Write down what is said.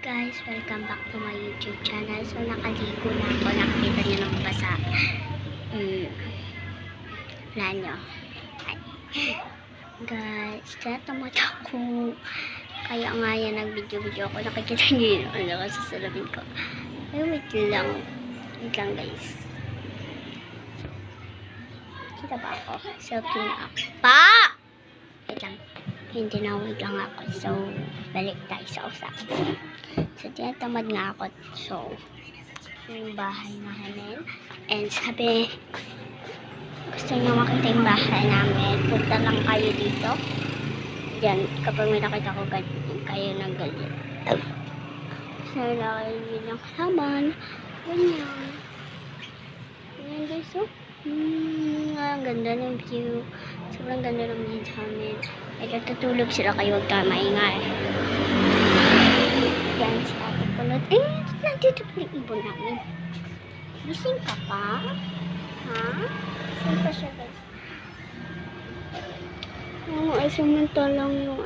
Guys, welcome back to my YouTube channel. So, nakaligo na ako. Nakikita niyo ng basa. Wala nyo. Guys, tinatamad ako. Kaya nga yan, nag-video ako. Nakikita niyo yun. Ano ko, sasalabin ko. Ay, wait lang. Wait lang, guys. Kita ba ako? Selfie na ako. Pa! Wait lang. Hindi na wait lang ako. So, balik tayo sa usapan. So, tinatamad nga ako. So, yung bahay namin. And sabi, gusto nyo makita yung bahay namin. Punta lang kayo dito. Yan, kapag may nakita ko kayo ng ganyan. So, nakayun yung halaman. Ganyan. Ganyan guys, so. Ang ganda ng view. Sobrang ganda ng view sa amin. Ay, natutulog sila kayo. Huwag tayo maingay. Yan si Ate Kulot. Eh, nandito pa yung ibon namin. Gising ka pa? Ha? Gising pa siya, guys. Ay, samantalang yung